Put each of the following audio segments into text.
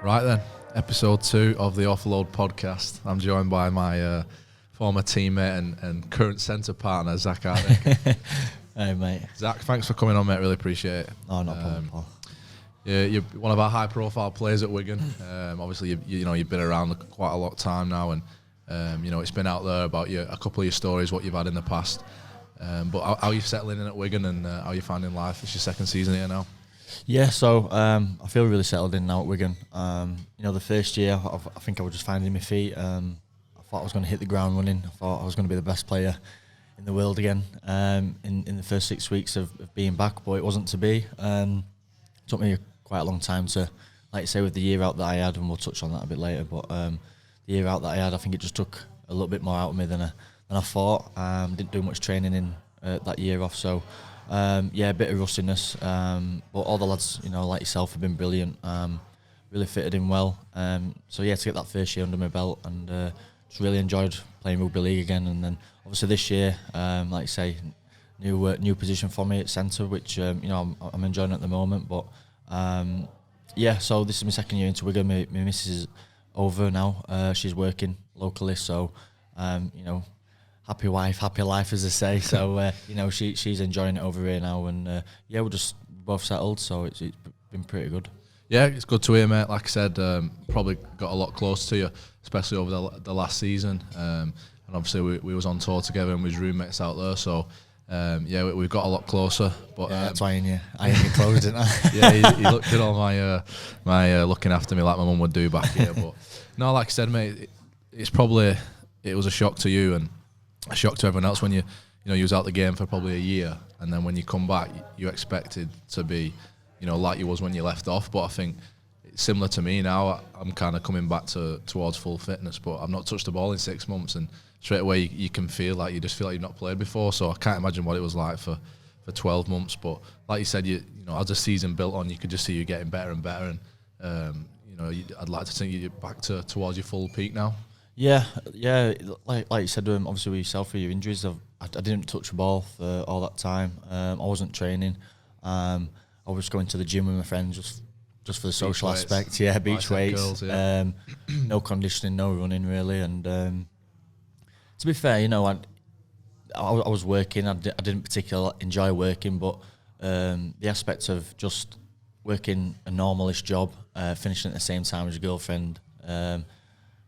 Right then, episode 2 of the Offload podcast. I'm joined by my former teammate and current centre partner, Zak Hardaker. Hey mate. Zak, thanks for coming on, mate. Really appreciate it. Oh, no problem, Paul. Yeah, you're one of our high-profile players at Wigan. Obviously, you've been around quite a lot of time now, and it's been out there about a couple of your stories, what you've had in the past. But how are you settling in at Wigan, and how are you finding life? It's your second season here now. Yeah, so I feel really settled in now at Wigan. The first year, I think I was just finding my feet. I thought I was going to hit the ground running. I thought I was going to be the best player in the world again in the first 6 weeks of being back, but it wasn't to be. It took me quite a long time to, like you say, with the year out that I had, and we'll touch on that a bit later, but the year out that I had, I think it just took a little bit more out of me than I thought. Didn't do much training in that year off, so a bit of rustiness, but all the lads, like yourself, have been brilliant. Really fitted in well. To get that first year under my belt, and just really enjoyed playing rugby league again. And then obviously this year, like you say, new position for me at centre, which I'm enjoying at the moment. But so this is my second year into Wigan. My missus is over now. She's working locally, so happy wife, happy life, as they say. So she's enjoying it over here now, and we're just both settled. So it's been pretty good. Yeah, it's good to hear, mate. Like I said, probably got a lot closer to you, especially over the last season. And obviously we was on tour together and we was roommates out there. So we've got a lot closer. But that's why I knew closed, didn't I? Yeah, he looked at all my looking after me like my mum would do back here. But no, like I said, mate, it was a shock to you and a shock to everyone else when you was out the game for probably a year, and then when you come back, you expected to be, like you was when you left off. But I think it's similar to me now. I'm kind of coming back towards full fitness, but I've not touched the ball in 6 months, and straight away you can feel like you've not played before. So I can't imagine what it was like for 12 months. But like you said, as the season built on, you could just see you getting better and better, and I'd like to think you're back towards your full peak now. Yeah. Like you said, obviously with yourself, for your injuries, I didn't touch the ball for all that time. I wasn't training. I was going to the gym with my friends just for the social aspect. Yeah, beach weights. Girls, yeah. No conditioning, no running really. And to be fair, I was working. I didn't particularly enjoy working, but the aspect of just working a normalish job, finishing at the same time as your girlfriend,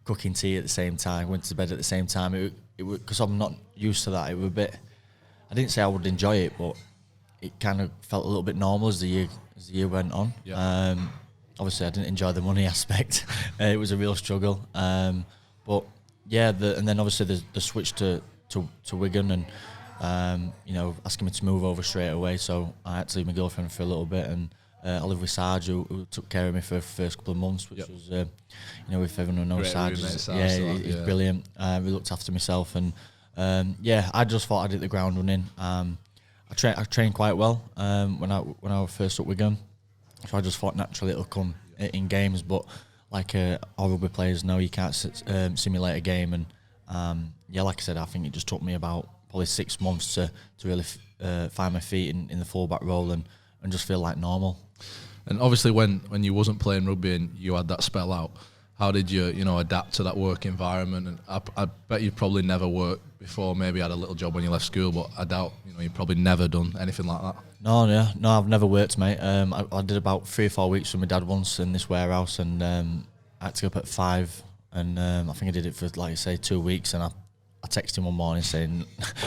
cooking tea at the same time, went to bed at the same time. It because I'm not used to that. It was a bit. I didn't say I would enjoy it, but it kind of felt a little bit normal as the year went on. Yeah. Obviously, I didn't enjoy the money aspect. It was a real struggle. And then obviously the switch to Wigan, and asking me to move over straight away. So I had to leave my girlfriend for a little bit, and Oliver Gildart, who took care of me for the first couple of months, which was, if everyone knows Sarge, he's brilliant. We looked after myself, and I just thought I'd hit the ground running. I trained quite well when I was first at Wigan, so I just thought naturally it'll come in games. But like all rugby players know, you can't simulate a game, and like I said, I think it just took me about probably 6 months to really find my feet in the fullback role and just feel like normal. And obviously when you wasn't playing rugby and you had that spell out, how did you adapt to that work environment? And I bet you probably never worked before. Maybe had a little job when you left school, but I doubt you've probably never done anything like that. No, I've never worked, mate. I did about 3 or 4 weeks with my dad once in this warehouse, and I had to go up at 5, and I think I did it for, like I say, 2 weeks, and I texted him one morning saying,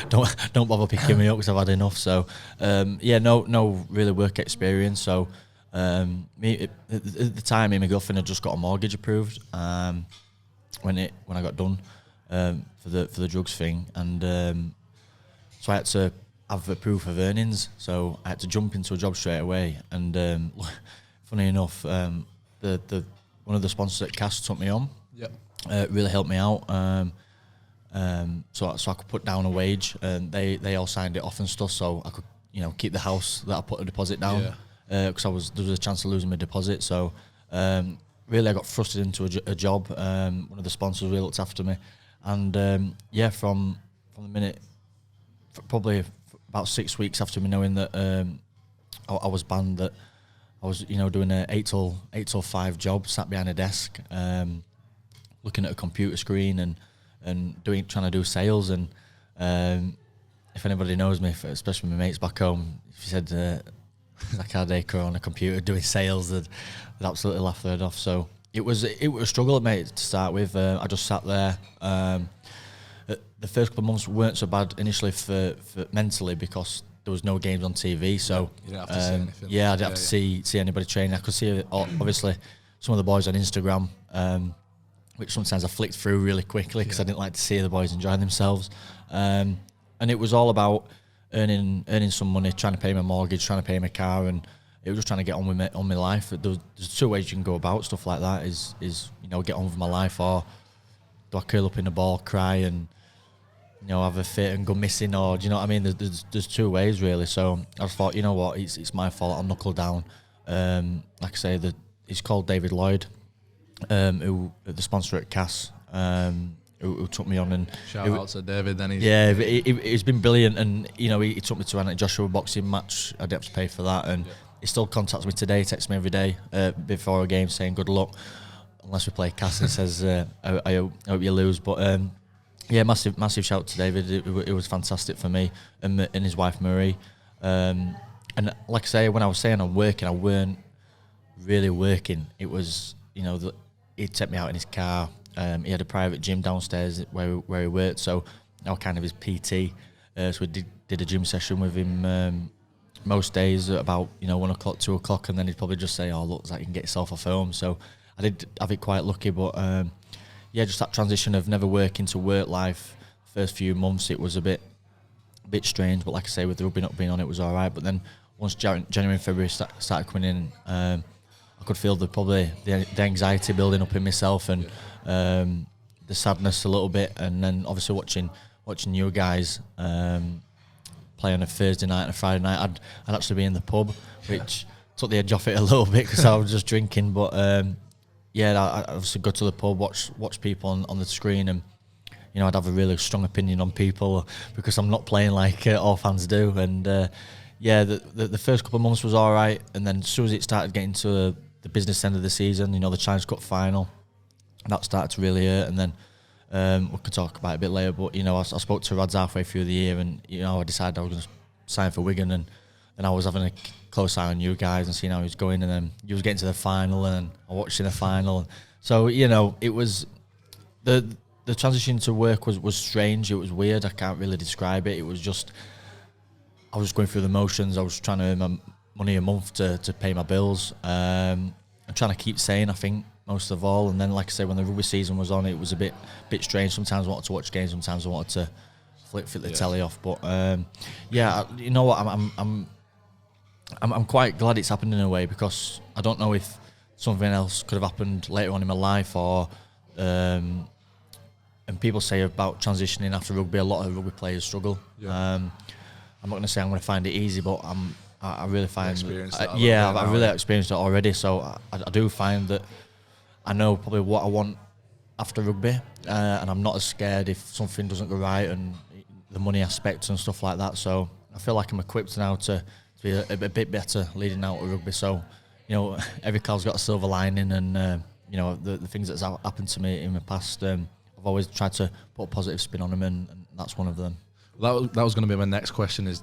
don't bother picking me up because I've had enough. So no really work experience. So at the time, me and my girlfriend had just got a mortgage approved when I got done for the drugs thing, and so I had to have a proof of earnings. So I had to jump into a job straight away. And funny enough, the one of the sponsors at Cash took me on. Yep. Really helped me out. So I could put down a wage, and they all signed it off and stuff. So I could keep the house that I put a deposit down. Because there was a chance of losing my deposit. So really I got thrusted into a job. One of the sponsors really looked after me, and from the minute, probably about 6 weeks after me knowing that I was banned, that I was, doing a 8 till 5 job, sat behind a desk, looking at a computer screen and trying to do sales. And if anybody knows me, especially my mates back home, if you said Zak Hardaker on a computer doing sales, they'd absolutely laugh their head off. So it was a struggle, mate, to start with. I just sat there. The first couple of months weren't so bad initially for mentally, because there was no games on TV. So you didn't have to see anything. Yeah, I didn't have to see anybody training. I could see obviously some of the boys on Instagram, which sometimes I flicked through really quickly because I didn't like to see the boys enjoying themselves. And it was all about earning some money, trying to pay my mortgage, trying to pay my car, and it was just trying to get on with my life. There's 2 ways you can go about stuff like that: is get on with my life, or do I curl up in the ball, cry, and have a fit and go missing, or do you know what I mean? There's 2 ways really. So I just thought, you know what, it's my fault. I'll knuckle down. Like I say, he's called David Lloyd, who the sponsor at CAS, who took me on, and shout out to David. Then he's been brilliant, and he took me to a Joshua boxing match. I didn't have to pay for that, and he still contacts me today, texts me every day before a game saying good luck, unless we play CAS, and says I hope you lose. But massive shout to David. It was fantastic for me and his wife Marie. And like I say, when I was saying I'm working, I weren't really working. It was, he'd take me out in his car. He had a private gym downstairs where he worked, so I was kind of his PT. So we did a gym session with him most days at about 1 o'clock, 2 o'clock, and then he'd probably just say, "Oh, look, like you can get yourself off home." So I did have it quite lucky, but just that transition of never working to work life. First few months, it was a bit strange, but like I say, with the rugby not being on, it was all right. But then once January and February started coming in, I could feel the anxiety building up in myself, and the sadness a little bit. And then obviously watching you guys play on a Thursday night and a Friday night, I'd actually be in the pub, which took the edge off it a little bit because I was just drinking. But I obviously go to the pub, watch people on the screen, and I'd have a really strong opinion on people because I'm not playing like all fans do. And the first couple of months was all right, and then as soon as it started getting to the business end of the season, the Challenge Cup final, that started to really hurt. And then we could talk about it a bit later, but I spoke to Rads halfway through the year, and I decided I was going to sign for Wigan, and I was having a close eye on you guys and seeing how he was going, and then you was getting to the final, and I watched in the final. So it was the transition to work was strange. It was weird. I can't really describe it. It was just, I was going through the motions. I was trying to earn my money a month to pay my bills. I'm trying to keep sane, I think, most of all. And then, like I say, when the rugby season was on, it was a bit strange. Sometimes I wanted to watch games. Sometimes I wanted to flick the telly off. But you know what? I'm quite glad it's happened in a way, because I don't know if something else could have happened later on in my life, or and people say about transitioning after rugby, a lot of rugby players struggle. I'm not going to say I'm going to find it easy, but I really find I've really experienced it already. So I do find that I know probably what I want after rugby, and I'm not as scared if something doesn't go right, and the money aspects and stuff like that. So I feel like I'm equipped now to be a bit better leading out of rugby. So every cloud's got a silver lining, and the things that's happened to me in the past, I've always tried to put a positive spin on them, and that's one of them. That was going to be my next question. Is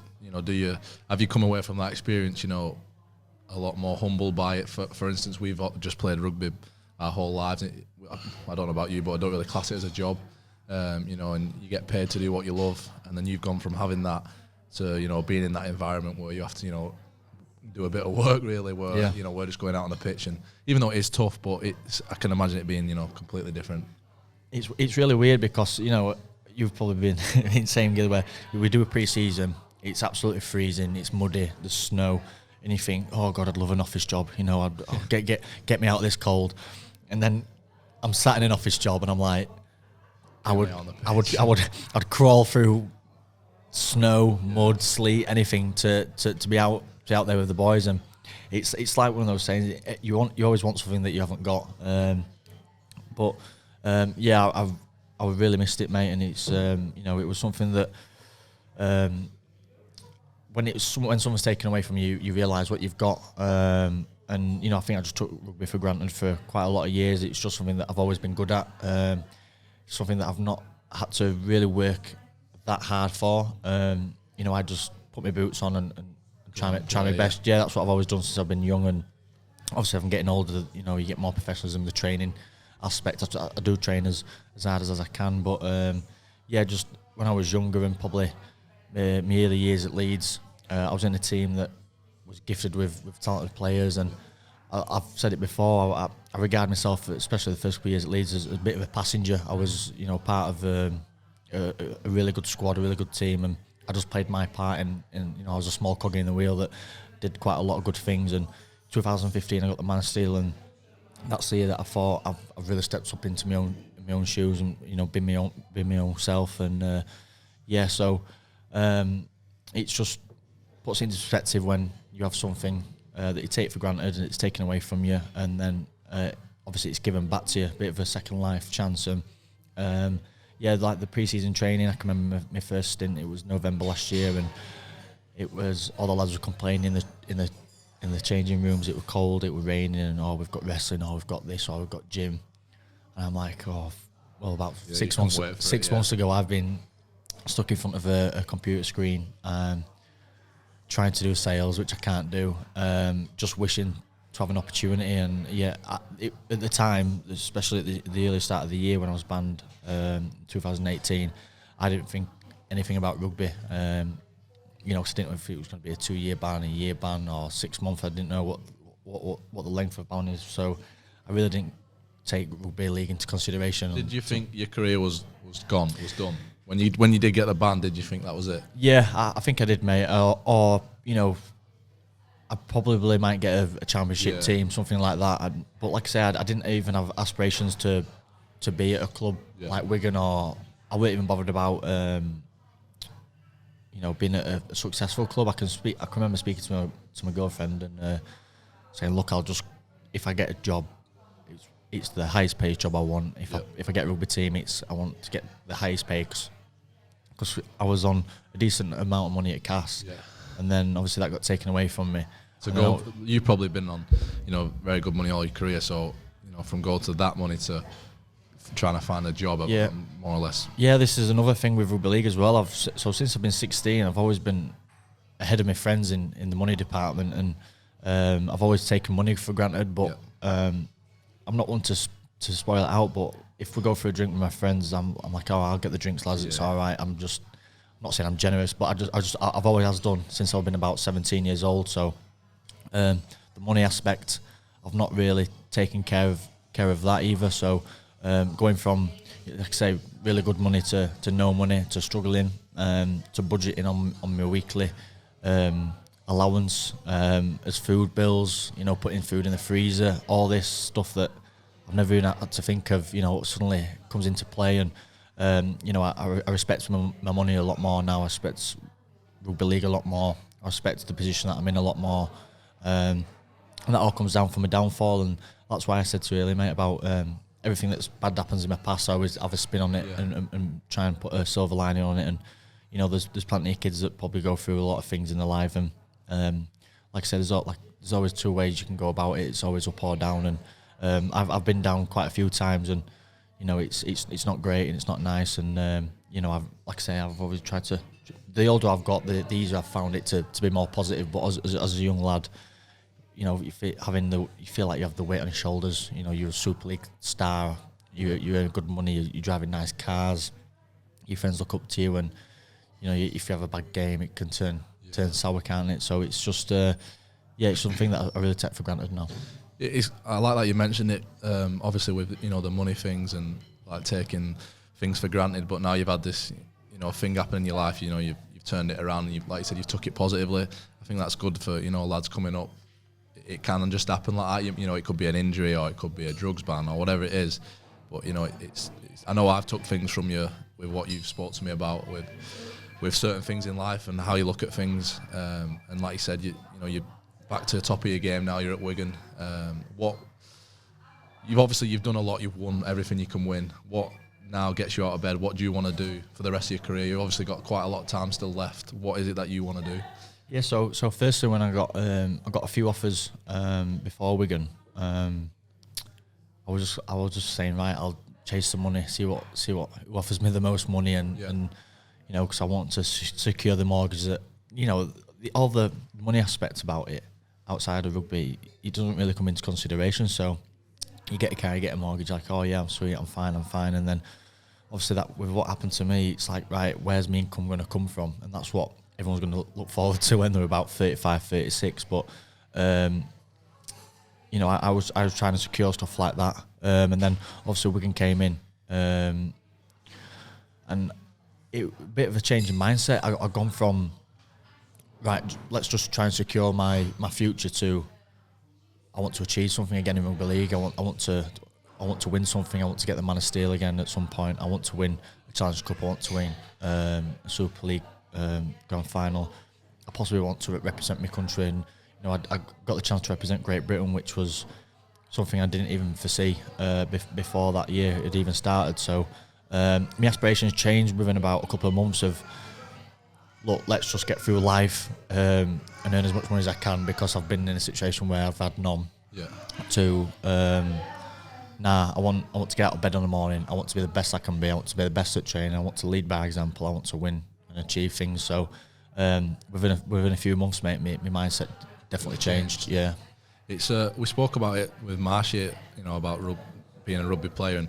have you come away from that experience a lot more humbled by it? For instance, we've just played rugby our whole lives. I don't know about you, but I don't really class it as a job. And you get paid to do what you love, and then you've gone from having that to being in that environment where you have to do a bit of work really, where we're just going out on the pitch, and even though it is tough, but I can imagine it being completely different. It's really weird because you've probably been in the same gear where we do a pre-season, it's absolutely freezing, it's muddy, there's snow, and you think, oh God, I'd love an office job, I'd get me out of this cold. And then I'm sat in an office job, and I'm like, I'd crawl through snow, mud, sleet, anything to be out there with the boys. And it's like one of those things, you always want something that you haven't got. I really missed it, mate, and it's it was something that when someone's taken away from you, you realise what you've got, and and I think I just took rugby for granted for quite a lot of years. It's just something that I've always been good at, something that I've not had to really work that hard for. I just put my boots on and try my best. Yeah, that's what I've always done since I've been young, and obviously I'm getting older. You get more professionalism, the training aspect. I do train as hard as I can, but just when I was younger and probably my early years at Leeds, I was in a team that was gifted with talented players, and I've said it before, I regard myself, especially the first couple of years at Leeds, as a bit of a passenger. I was part of a really good squad, a really good team, and I just played my part in I was a small cog in the wheel that did quite a lot of good things. And 2015 I got the Man of Steel, and that's the year that I thought I've really stepped up into my own shoes and been my own self. And so it's just puts into perspective when you have something that you take for granted and it's taken away from you, and then obviously it's given back to you, a bit of a second life chance. And like the pre-season training, I can remember my first stint, it was November last year, and it was all the lads were complaining in the changing rooms. It was cold, it was raining, and we've got wrestling, we've got this, we've got gym. And I'm like, about 6 months ago I've been stuck in front of a computer screen, trying to do sales, which I can't do, just wishing to have an opportunity. And at the time, especially at the early start of the year when I was banned, 2018, I didn't think anything about rugby. Cause I didn't know if it was going to be a 2-year ban, a year ban, or 6 months. I didn't know what the length of ban is, so I really didn't take rugby league into consideration. Did you think your career was done? When you did get the ban, did you think that was it? Yeah, I think I did, mate. Or I probably might get a championship team, something like that. But like I said, I didn't even have aspirations to be at a club like Wigan, or I weren't even bothered about being at a successful club. I can remember speaking to my girlfriend and saying, look, if I get a job, it's the highest paid job I want. If I get a rugby team, I want to get the highest pay, because I was on a decent amount of money at CAS, and then obviously that got taken away from me. So you've probably been on, very good money all your career. So from go to that money to trying to find a job, more or less. Yeah, this is another thing with rugby league as well. So since I've been 16, I've always been ahead of my friends in the money department, and I've always taken money for granted. But I'm not one to spoil it out. But if we go for a drink with my friends, I'm like, I'll get the drinks, lads. It's all right. I'm not saying I'm generous, but I've always has done since I've been about 17 years old. So the money aspect, I've not really taken care of that either. So going from, like I say, really good money to no money, to struggling, to budgeting on my weekly allowance, as food bills, putting food in the freezer, all this stuff that I've never even had to think of, suddenly comes into play. And I respect my money a lot more now. I respect rugby league a lot more. I respect the position that I'm in a lot more. And that all comes down from a downfall, and that's why I said to you earlier, mate, about everything that's bad happens in my past. I always have a spin on it and try and put a silver lining on it. And there's plenty of kids that probably go through a lot of things in their life, and like I said, there's always two ways you can go about it. It's always up or down, and I've been down quite a few times, and it's not great and it's not nice. And I've always tried to. The older I've got, the easier I've found it to be more positive. But as a young lad, you feel like you have the weight on your shoulders. You're a Super League star. You earn good money. You're driving nice cars. Your friends look up to you, and if you have a bad game, it can turn sour, can't it? So it's just it's something that I really take for granted now. I like that you mentioned it. Obviously with the money things and like taking things for granted, but now you've had this thing happen in your life. You've turned it around, and like you said, you've took it positively. I think that's good for lads coming up. It can just happen like that. It could be an injury, or it could be a drugs ban, or whatever it is. But it's I know I've took things from you with what you've spoke to me about with certain things in life and how you look at things. And like you said, you're back to the top of your game now. You're at Wigan. You've done a lot. You've won everything you can win. What now gets you out of bed? What do you want to do for the rest of your career? You've obviously got quite a lot of time still left. What is it that you want to do? Yeah. So firstly, when I got a few offers before Wigan, I was just saying, right, I'll chase some money, see what who offers me the most money, and you know, because I want to secure the mortgage. That, you know, all the money aspects about it outside of rugby, it doesn't really come into consideration. So you get a car, you get a mortgage, like, oh yeah, I'm sweet, I'm fine, and then obviously that with what happened to me, it's like, right, where's my income going to come from? And that's what everyone's going to look forward to when they're about 35, 36. But you know, I was trying to secure stuff like that, and then obviously Wigan came in, and it a bit of a change in mindset. I've gone from, right, let's just try and secure my future, to I want to achieve something again in rugby league. I want to win something. I want to get the Man of Steel again at some point. I want to win a Challenge Cup. I want to win a Super League Grand Final. I possibly want to represent my country, and you know, I got the chance to represent Great Britain, which was something I didn't even foresee before that year had even started. So my aspirations changed within about a couple of months of, look, let's just get through life and earn as much money as I can, because I've been in a situation where I've had none. Yeah. To I want to get out of bed in the morning. I want to be the best I can be. I want to be the best at training. I want to lead by example. I want to win and achieve things. So within a few months, mate, my mindset definitely changed. Yeah. It's we spoke about it with Marshy, you know, about being a rugby player, and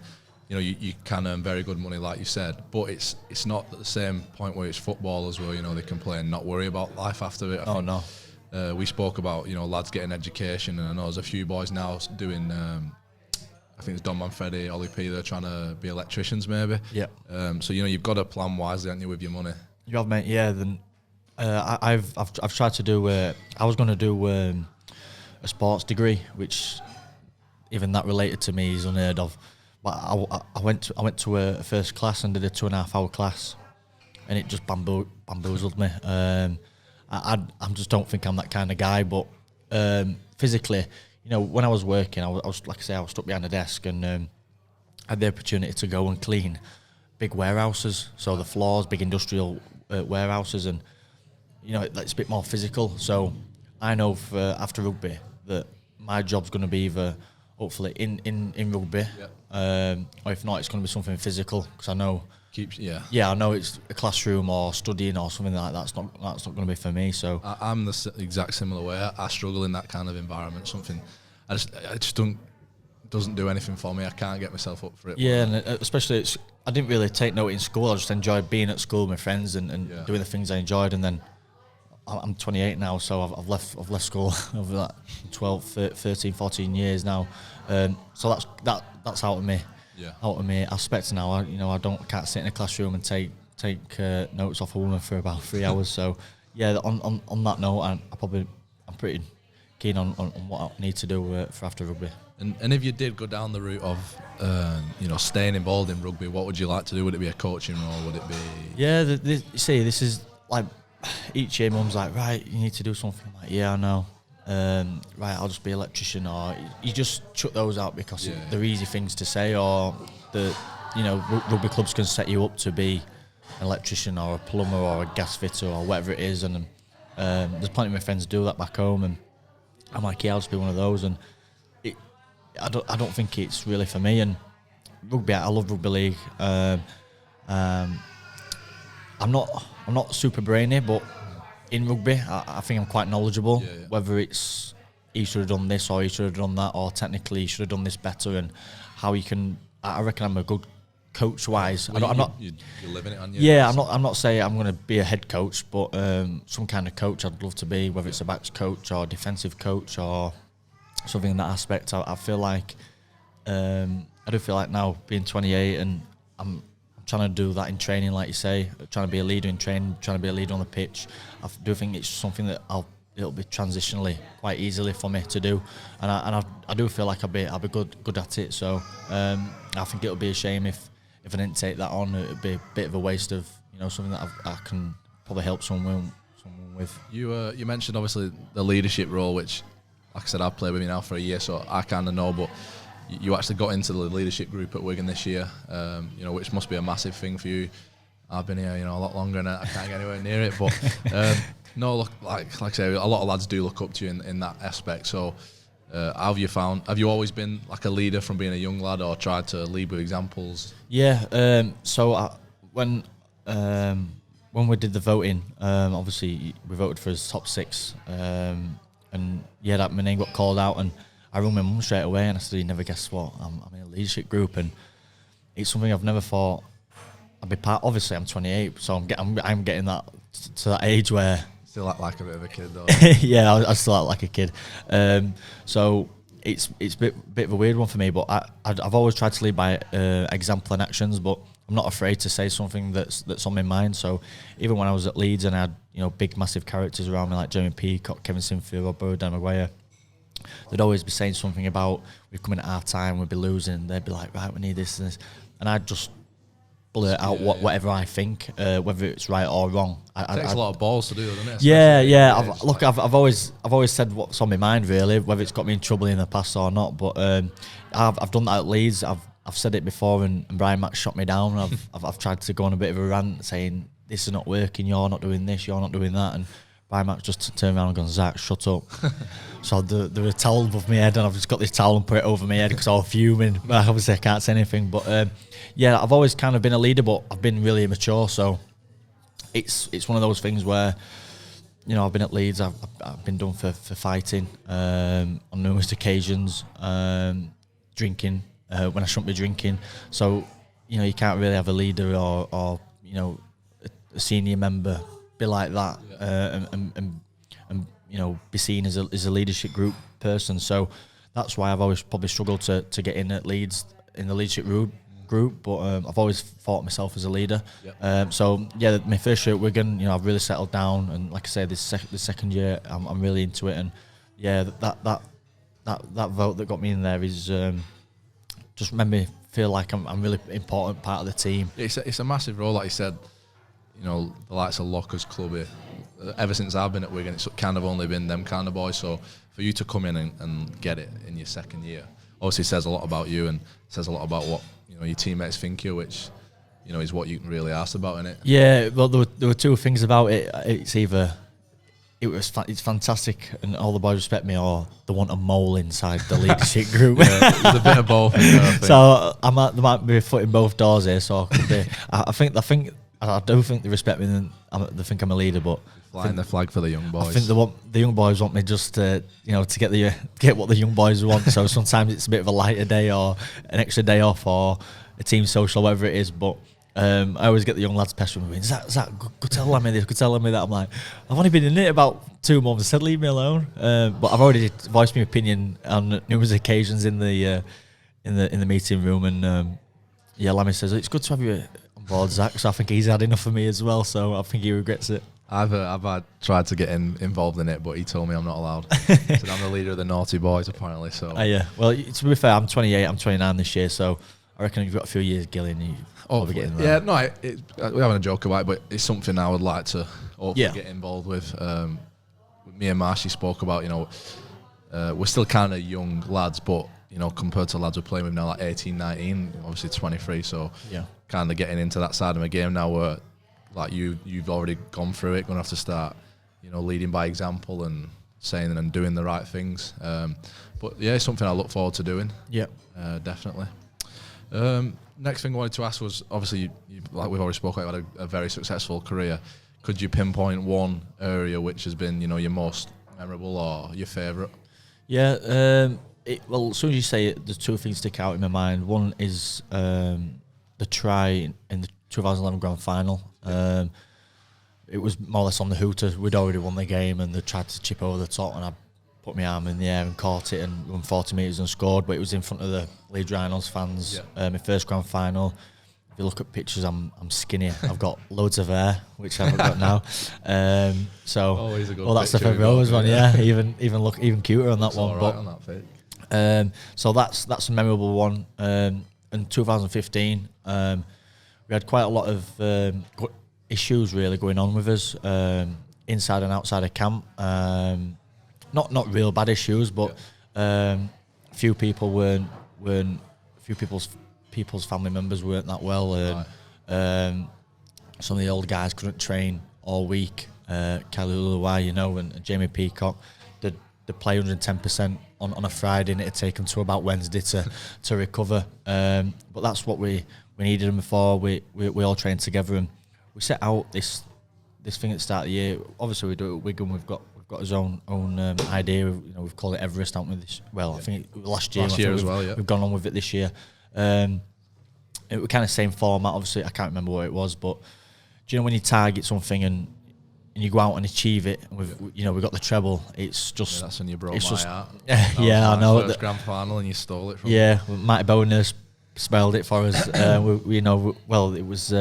you know, you can earn very good money, like you said, but it's not at the same point where it's footballers where, you know, they can play and not worry about life after it. No. We spoke about, you know, lads getting education, and I know there's a few boys now doing, I think it's Don Manfredi, Ollie P, they're trying to be electricians maybe. Yeah. So, you know, you've got to plan wisely, haven't you, with your money? You have, mate. Yeah. Then I've tried to do. I was going to do a sports degree, which even that related to me is unheard of. But I went to a first class and did a 2.5 hour class, and it just bamboozled me. I just don't think I'm that kind of guy. But physically, you know, when I was working, I was like I say, I was stuck behind a desk, and I had the opportunity to go and clean big warehouses, so the floors, big industrial warehouses, and you know, it's a bit more physical. So I know for after rugby that my job's going to be either hopefully in rugby, or if not, it's going to be something physical, because I know I know it's a classroom or studying or something like that. That's not going to be for me. So I'm the exact similar way. I struggle in that kind of environment. Something I just doesn't do anything for me. I can't get myself up for it. Yeah, and especially I didn't really take note in school. I just enjoyed being at school with my friends and doing the things I enjoyed. And then I'm 28 now, so I've left school over that 12, 13, 14 years now. So that's out of me. Yeah. Out of me aspects now. I can't sit in a classroom and take notes off a woman for about 3 hours. So yeah, on that note, I'm pretty keen on what I need to do for after rugby. And if you did go down the route of staying involved in rugby, what would you like to do? Would it be a coaching role? Would it be? Yeah, this is like each year. Mum's like, right, you need to do something. I'm like, yeah, I know. Right, I'll just be an electrician, or you just chuck those out because they're easy things to say, or rugby clubs can set you up to be an electrician or a plumber or a gas fitter or whatever it is, and there's plenty of my friends do that back home, and I'm like, yeah, I'll just be one of those, and I don't think it's really for me. And rugby, I love rugby league. I'm not super brainy, but in rugby, I think I'm quite knowledgeable. Yeah. Whether it's he should have done this or he should have done that, or technically he should have done this better, and how you can. I reckon I'm a good coach wise. Well, I'm not. You're living it on you. Yeah, I'm not saying I'm going to be a head coach, but some kind of coach I'd love to be. Whether it's a backs coach or defensive coach or something in that aspect. I feel like I do feel like now being 28 and I'm trying to do that in training, like you say, trying to be a leader in training, trying to be a leader on the pitch. I do think it's something that it'll be transitionally quite easily for me to do, and I do feel like I'll be good at it. So I think it'll be a shame if I didn't take that on. It'd be a bit of a waste of something that I can probably help someone with. You mentioned obviously the leadership role, which, like I said, I've played with you now for a year, so I kind of know, but you actually got into the leadership group at Wigan this year, which must be a massive thing for you. I've been here, a lot longer, and I can't get anywhere near it. But No, look, like I say, a lot of lads do look up to you in that aspect. So, have you always been like a leader from being a young lad, or tried to lead with examples? Yeah. So when we did the voting, obviously we voted for his top 6, and yeah, that my name got called out, and I rang my mum straight away, and I said, "You never guess what? I'm in a leadership group, and it's something I've never thought I'd be part." Obviously, I'm 28, so I'm getting that to that age where Still act like a bit of a kid, though. yeah, I still act like a kid. So it's a bit of a weird one for me, but I've always tried to lead by example and actions, but I'm not afraid to say something that's on my mind. So even when I was at Leeds and I had big massive characters around me like Jeremy Peacock, Kevin Sinfield, or Bo Dan Maguire, they'd always be saying something about we've come in at half time, we'd be losing. They'd be like, right, we need this and this, and I'd just blurt out whatever I think, whether it's right or wrong. It takes a lot of balls to do, doesn't it? Yeah. I've always said what's on my mind, really, whether it's got me in trouble in the past or not. But I've done that at Leeds. I've said it before, and Brian Mack shot me down. I've tried to go on a bit of a rant saying this is not working. You're not doing this. You're not doing that. And Brian Mack just turned around and gone, "Zach, shut up." So there was a towel above my head, and I've just got this towel and put it over my head because I was fuming. But obviously I can't say anything. But yeah, I've always kind of been a leader, but I've been really immature. So it's one of those things where, I've been at Leeds. I've been done for fighting on numerous occasions, drinking when I shouldn't be drinking. So you can't really have a leader or a senior member be like that, and be seen as a leadership group person. So that's why I've always probably struggled to get in at Leeds in the leadership group. But I've always thought myself as a leader. Yep. So yeah, my first year at Wigan, I've really settled down, and like I say, the second year I'm really into it, and yeah, that vote that got me in there is just made me feel like I'm really important part of the team. It's a massive role, like you said. The likes of Lockers Club. Ever since I've been at Wigan, it's kind of only been them kind of boys. So for you to come in and get it in your second year, obviously says a lot about you, and says a lot about what your teammates think you, which is what you can really ask about, innit? Yeah, well, there were two things about it. It's either it's fantastic and all the boys respect me, or they want a mole inside the leadership group. There's a bit of both. So there might be a foot in both doors here. So I do think they respect me, and they think I'm a leader, but flying the flag for the young boys. I think the young boys want me just to get what the young boys want. So sometimes it's a bit of a lighter day or an extra day off or a team social, whatever it is. But I always get the young lads pestering me. Zach, go tell me this, go tell me that. I'm like, I've only been in it about 2 months. I said leave me alone. But I've already voiced my opinion on numerous occasions in the meeting room, and Lammy says it's good to have you on board, Zach. So I think he's had enough of me as well. So I think he regrets it. I've tried to get involved in it, but he told me I'm not allowed. He said I'm the leader of the naughty boys, apparently. So yeah. Well, to be fair, I'm 28. I'm 29 this year, so I reckon you've got a few years, Gillian. You probably get in there. Yeah, no, we're having a joke about it, but it's something I would like to hopefully get involved with. Me and Marshy spoke about, we're still kind of young lads, but compared to lads we're playing with now, like 18, 19, obviously 23. So kind of getting into that side of my game now, where like you've already gone through it, going to have to start, leading by example and saying and doing the right things. But yeah, it's something I look forward to doing. Yeah, definitely. Next thing I wanted to ask was, obviously, like we've already spoken about, a very successful career. Could you pinpoint one area which has been, your most memorable or your favourite? Yeah. Well, as soon as you say it, there's two things stick out in my mind. One is the try in the 2011 grand final. It was more or less on the hooter. We'd already won the game, and they tried to chip over the top, and I put my arm in the air and caught it and run 40 metres and scored. But it was in front of the Leeds Rhinos fans. My first grand final. If you look at pictures, I'm skinny. I've got loads of hair, which I haven't got now. Well, that's the favourite always one. Yeah, even cuter on that it's one. But on that pic. So that's a memorable one. In 2015, we had quite a lot of issues really going on with us inside and outside of camp. Not real bad issues, but few people people's family members weren't that well. Some of the old guys couldn't train all week. Kaluluwai, and Jamie Peacock, they'd play 110% on a Friday, and it'd take them to about Wednesday to recover. But that's what we needed them for. We all trained together, and we set out this thing at the start of the year. Obviously, we do it at Wigan. We've got his own idea. We've called it Everest, haven't we? I think last year as well. Yeah, we've gone on with it this year. It was kind of same format. Obviously, I can't remember what it was, but do you know when you target something and you go out and achieve it? And we've got the treble. It's just that's when you broke my heart. I know. First grand final and you stole it from me. Matty Bowness spelled it for us. It was.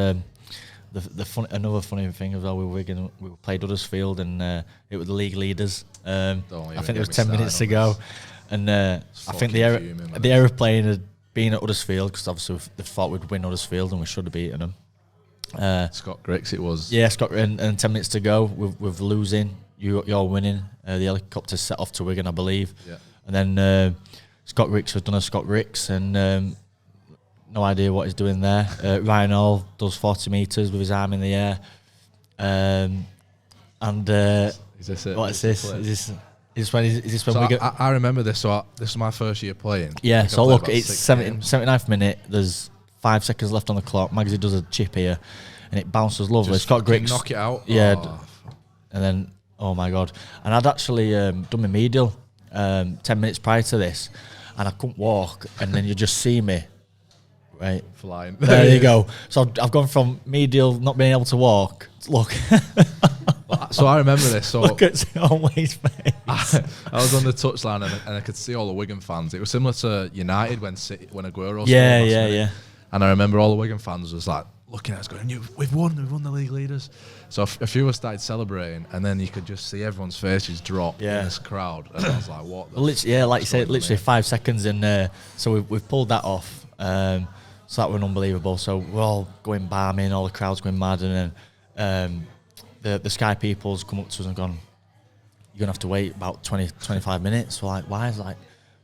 Another funny thing as well with Wigan, we played Huddersfield and it was the league leaders. I think there was 10 minutes to go, and I think the error of playing had been at Huddersfield, because obviously they thought we'd win Huddersfield and we should have beaten them. Scott Griggs, it was. Yeah, Scott, and 10 minutes to go, with losing, you're winning. The helicopter set off to Wigan, I believe. Yeah. And then Scott Griggs has done a Scott Griggs, and no idea what he's doing there. Ryan Hall does 40 metres with his arm in the air. Is this it? What is this? Is this when so we go? I remember this. So this is my first year playing. Yeah. So look, it's 79th minute. There's 5 seconds left on the clock. Magsy does a chip here, and it bounces lovely. Just Scott Griggs knock it out. Yeah. And then, oh my God! And I'd actually done my medial 10 minutes prior to this, and I couldn't walk. And then you just see me. Right, flying. There you go. So I've gone from medial not being able to walk. Look. So I remember this. So look at Always face. I was on the touchline and I could see all the Wigan fans. It was similar to United when Aguero. Yeah. And I remember all the Wigan fans was like looking at us going, "We've won the league leaders." So a few of us started celebrating, and then you could just see everyone's faces drop in this crowd, and I was like, "What?" Like you said, literally 5 seconds, and so we've pulled that off. So that was unbelievable. So we're all going barming, all the crowd's going mad, and then the Sky people's come up to us and gone, "You're going to have to wait about 25 minutes." We're like, "Why?" It's like,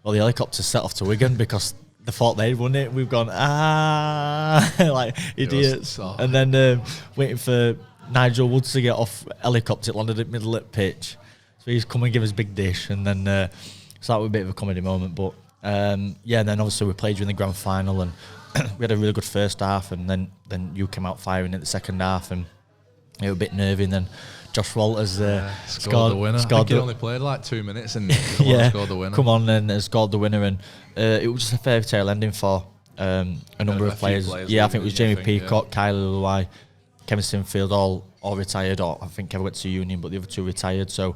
well, the helicopter set off to Wigan because they thought they'd won it. We've gone, like idiots. And then waiting for Nigel Woods to get off helicopter. It landed at middle at pitch. So he's come and give us a big dish. And then, so that was a bit of a comedy moment. But and then obviously we played you in the grand final, and we had a really good first half, and then you came out firing in the second half, and it was a bit nervy, and then Josh Walters scored the winner. I think he only played like 2 minutes and scored the winner. Come on, and scored the winner, and it was just a fairy tale ending for a number of players. Yeah, I think it was Jamie Peacock, Kylie Luai, Kevin Sinfield, all retired, or I think Kevin went to Union, but the other two retired, so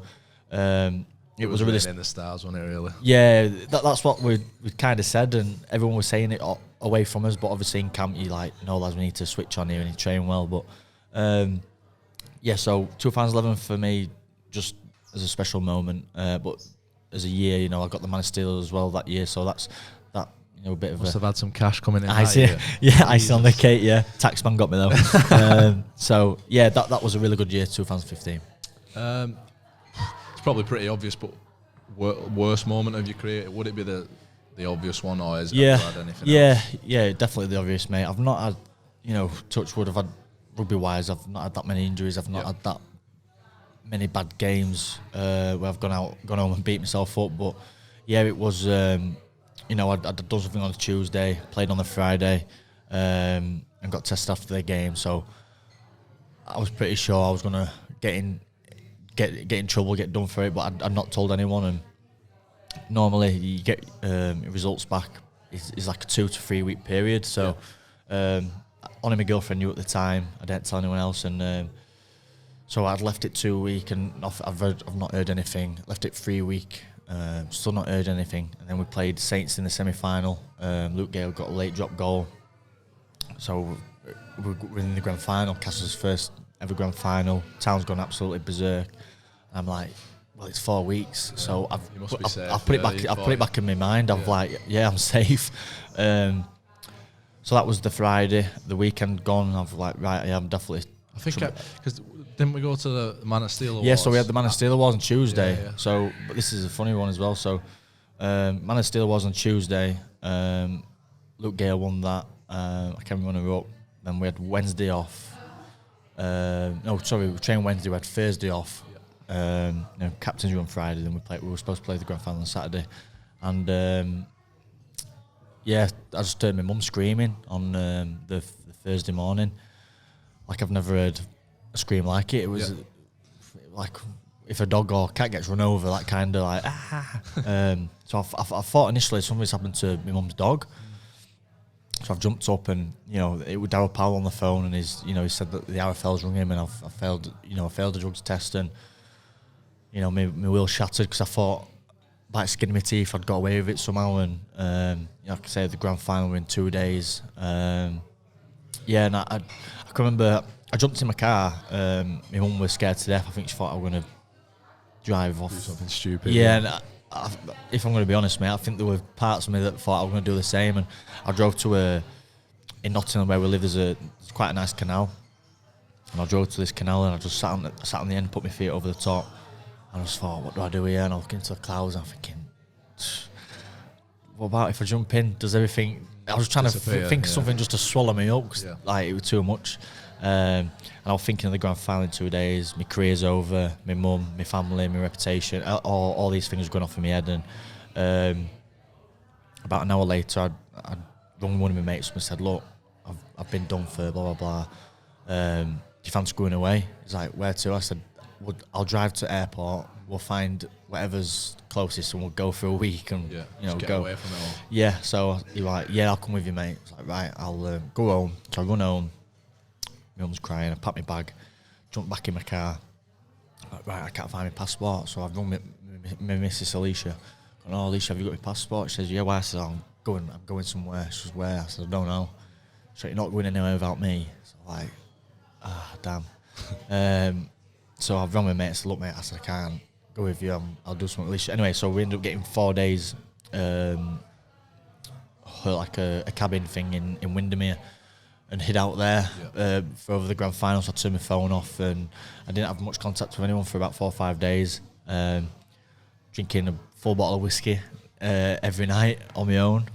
it was a really in the stars, wasn't it, really? Yeah, that's what we kind of said, and everyone was saying it away from us, but obviously in camp you're like, no lads, we need to switch on here and train well. But so 2011 for me just as a special moment, but as a year, I got the Man of Steel as well that year, so that's that, a bit of must have had some cash coming in. Icing on the cake. Yeah, taxman got me though. So yeah, that was a really good year, 2015. It's probably pretty obvious, but worst moment of your career, would it be the obvious one, or is it had anything else? Yeah, definitely the obvious, mate. I've not had, touch wood, I've had rugby wise, I've not had that many injuries, I've not had that many bad games where I've gone home and beat myself up, but yeah, it was I'd done something on a Tuesday, played on the Friday, and got tested after the game, so I was pretty sure I was gonna get in trouble, get done for it, but I'd not told anyone. And normally you get results back is like a 2 to 3 week period, so only my girlfriend knew at the time. I didn't tell anyone else, and so I'd left it 2 weeks, and I've not heard anything. Left it 3 weeks, still not heard anything, and then we played Saints in the semi-final. Luke Gale got a late drop goal, so we're in the grand final, Castle's first ever grand final. Town's gone absolutely berserk. I'm like, well, it's 4 weeks, so I've put it back in my mind. I'm like, I'm safe. So that was the Friday. The weekend gone. I'm like, right, I'm definitely. I think because didn't we go to the Man of Steel Awards? Yeah, so we had the Man of Steel Awards on Tuesday. Yeah. So, but this is a funny one as well. So, Man of Steel Awards on Tuesday. Luke Gale won that. I can't remember when we were up. Then we had Wednesday off. No, sorry, we trained Wednesday. We had Thursday off. Captains were on Friday. Then we were supposed to play the grand final on Saturday, and I just heard my mum screaming on the Thursday morning. Like I've never heard a scream like it. It was like if a dog or cat gets run over, that kind of like So I thought initially something's happened to my mum's dog. So I've jumped up and it was Darryl Powell on the phone, and he said that the RFL's rung him, and I failed the drugs test, and my wheel shattered because I thought by skinning my teeth I'd got away with it somehow, and like I say, the grand final were in 2 days. And I can remember I jumped in my car. My mum was scared to death. I think she thought I was going to drive off. Do something stupid. Yeah, and if I'm going to be honest, mate, I think there were parts of me that thought I was going to do the same. And I drove to in Nottingham where we live. There's quite a nice canal, and I drove to this canal and I just sat on the end, put my feet over the top, and I just thought, what do I do here? And I look into the clouds and I'm thinking, what about if I jump in? Does everything? I was trying to think of something just to swallow me up because it was too much. And I was thinking of the grand final in 2 days. My career's over. My mum, my family, my reputation. All these things were going off in my head. And about an hour later, I'd rung one of my mates and said, "Look, I've been done for blah blah blah. Do you fancy going away?" He's like, "Where to?" I said, "I'll drive to airport. We'll find whatever's closest, and we'll go for a week and get go away from it all." Yeah. So he was like, "Yeah, I'll come with you, mate." I was like, "Right, I'll go home." So I run home. My mum's crying. I packed my bag, jumped back in my car. Like, right, I can't find my passport. So I've rung my missus Alicia. "Oh, Alicia, have you got your passport?" She says, "Yeah." Why? I said, "I'm going somewhere." She says, "Where?" I said, "I don't know." She said, "You're not going anywhere without me." So I'm like, damn. So I've rung my mate and said, "Look, mate," I said, "I can't go with you. I'll do something." Alicia. Anyway, so we ended up getting 4 days, like a cabin thing in Windermere, and hid out there for over the grand final. So I turned my phone off, and I didn't have much contact with anyone for about 4 or 5 days. Drinking a full bottle of whiskey every night on my own.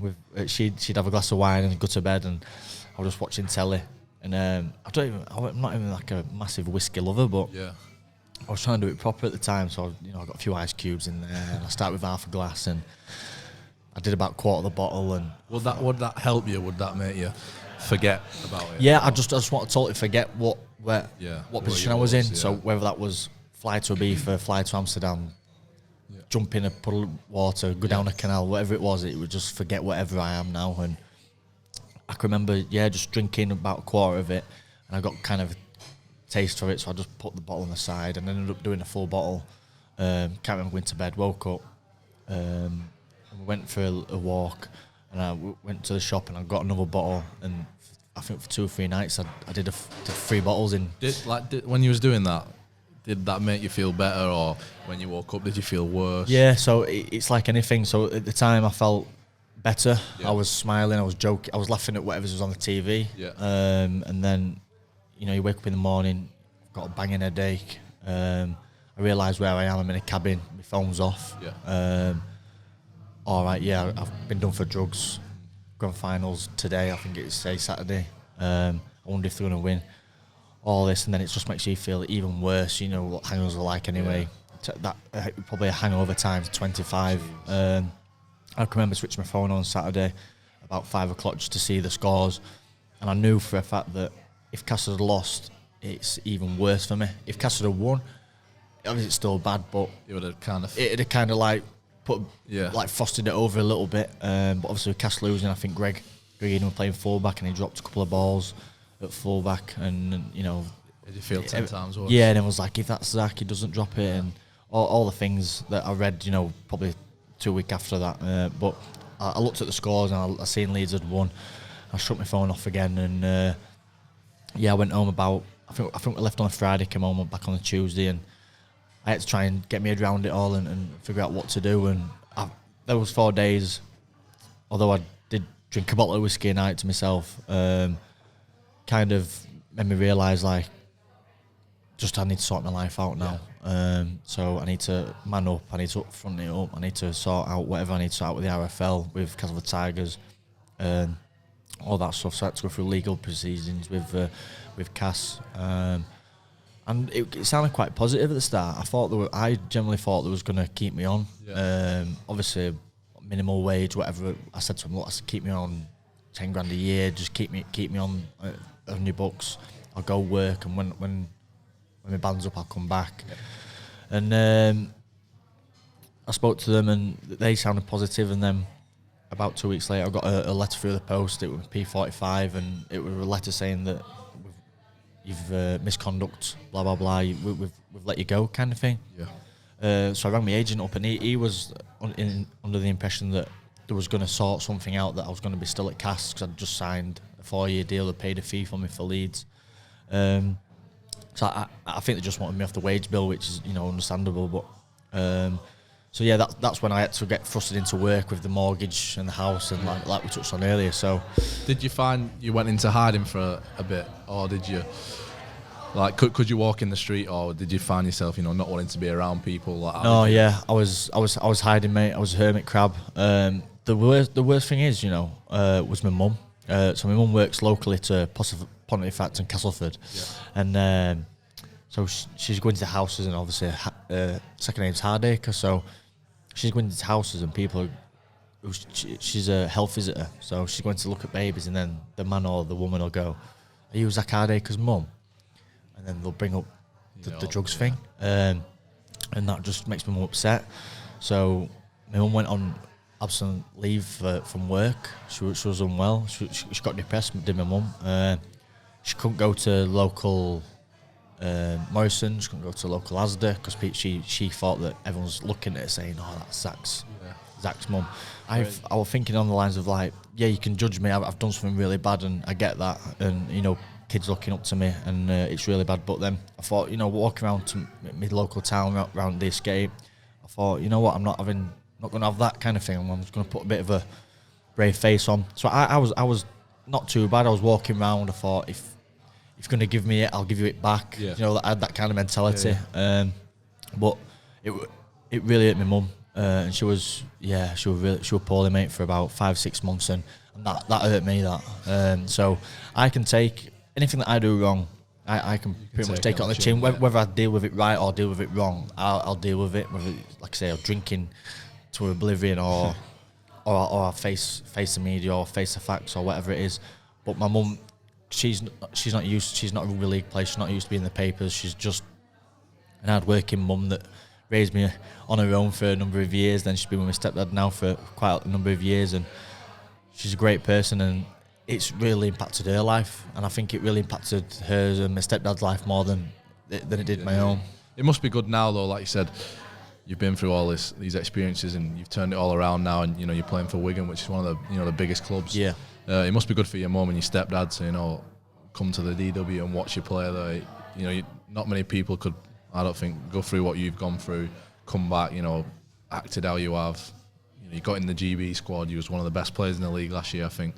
She'd have a glass of wine and go to bed, and I was just watching telly. And I'm not even like a massive whiskey lover, but I was trying to do it proper at the time. So I got a few ice cubes in there, and I started with half a glass, and I did about a quarter of the bottle. And would that help you? Would that make you forget about it? Yeah, I just want to totally forget what position I was in. So whether that was fly to Ibiza, fly to Amsterdam, jump in a puddle of water, go down a canal, whatever it was, it would just forget whatever I am now. And I can remember, just drinking about a quarter of it, and I got kind of a taste for it, so I just put the bottle on the side and ended up doing a full bottle. Can't remember going to bed, woke up, and we went for a walk, and I went to the shop and I got another bottle, and I think for 2 or 3 nights I did 3 bottles in. When you was doing that, did that make you feel better, or when you woke up did you feel worse? Yeah, so it's like anything. So at the time I felt better. I was smiling, I was joking, I was laughing at whatever was on the TV. And then you wake up in the morning, got a banging headache. I realise where I am. I'm in a cabin, my phone's off. All right, I've been done for drugs. Grand finals today, I think it's Saturday. I wonder if they're going to win. All this, and then it just makes you feel even worse. You know what hangovers are like anyway. That probably a hangover times 25. I can remember switching my phone on Saturday about 5 o'clock just to see the scores, and I knew for a fact that if Castle had lost, it's even worse for me. If Castle had won, obviously it's still bad, but it would have kind of like frosted it over a little bit. But obviously with Castle losing, I think Greg Eden was playing fullback, and he dropped a couple of balls at fullback, and did you feel 10 times worse? Yeah, and it was like, if that's Zak, he doesn't drop it, and all the things that I read, probably 2 weeks after that. But I looked at the scores, and I seen Leeds had won. I shut my phone off again, and I went home about, I think I left on a Friday, came home back on a Tuesday, and I had to try and get my head around it all and figure out what to do. And there was 4 days, although I did drink a bottle of whiskey a night to myself, kind of made me realise, like, I need to sort my life out now. So I need to man up, I need to front it up, I need to sort out whatever I need to sort out with the RFL, with Castle Tigers. all that stuff. So I had to go through legal proceedings with Cass. And it sounded quite positive at the start. I generally thought they was going to keep me on. Yeah. Obviously, minimal wage, whatever. I said to them, look, keep me on 10 grand a year. Just keep me on your books. I'll go work, and when my band's up, I'll come back. Yeah. And I spoke to them, and they sounded positive. And then about 2 weeks later, I got a letter through the post. It was P45, and it was a letter saying that you've misconduct, blah blah blah. We've let you go, kind of thing. Yeah. So I rang my agent up, and he was under the impression that there was going to sort something out, that I was going to be still at Cass because I'd just signed a 4-year deal. They paid a fee for me for Leeds. So I think they just wanted me off the wage bill, which is understandable. But so yeah, that's when I had to get thrusted into work with the mortgage and the house, and like we touched on earlier. So did you find you went into hiding for a bit, or did you could you walk in the street, or did you find yourself not wanting to be around people? No, yeah, I was hiding, mate. I was a hermit crab. The worst thing is was my mum. So my mum works locally to Pontefract and Castleford, and so she's going to houses, and obviously second name's Hardaker, so she's going to houses, and people she's a health visitor, so she's going to look at babies, and then the man or the woman will go, "Are you Zak Hardaker's mum?" And then they'll bring up the drugs thing, and that just makes me more upset. So my mum went on absent leave from work. She was unwell. She got depressed, did my mum. She couldn't go to local Morrison. She couldn't go to local Asda because she thought that everyone's looking at her saying, "Oh, that's Zak's mum." I was thinking on the lines of yeah, you can judge me. I've done something really bad, and I get that, and kids looking up to me, and it's really bad. But then I thought, walking around to my local town around the escape, I thought, what, I'm not going to have that kind of thing. I'm just going to put a bit of a brave face on. So I was not too bad. I was walking around. I thought, if you're going to give me it, I'll give you it back. Yeah. I had that kind of mentality. Yeah. But it really hit my mum, and she was poorly, mate, for about 5-6 months, and that hurt me. So I can take anything that I do wrong. I can pretty much take it on the chin. Whether I deal with it right or deal with it wrong, I'll deal with it. Whether, like I say, I'm drinking to oblivion, or I face the media, or face the facts, or whatever it is. But my mum, she's not used. She's not a rugby league player. She's not used to being in the papers. She's just an hard-working mum that raised me on her own for a number of years. Then she's been with my stepdad now for quite a number of years, and she's a great person, and it's really impacted her life, and I think it really impacted hers and my stepdad's life more than it did my own. It must be good now, though. Like you said, you've been through all these experiences, and you've turned it all around now, and you're playing for Wigan, which is one of the the biggest clubs. Yeah. It must be good for your mum and your stepdad to come to the DW and watch you play there. Not many people could, I don't think, go through what you've gone through, come back, acted how you have. You got in the GB squad. You was one of the best players in the league last year. I think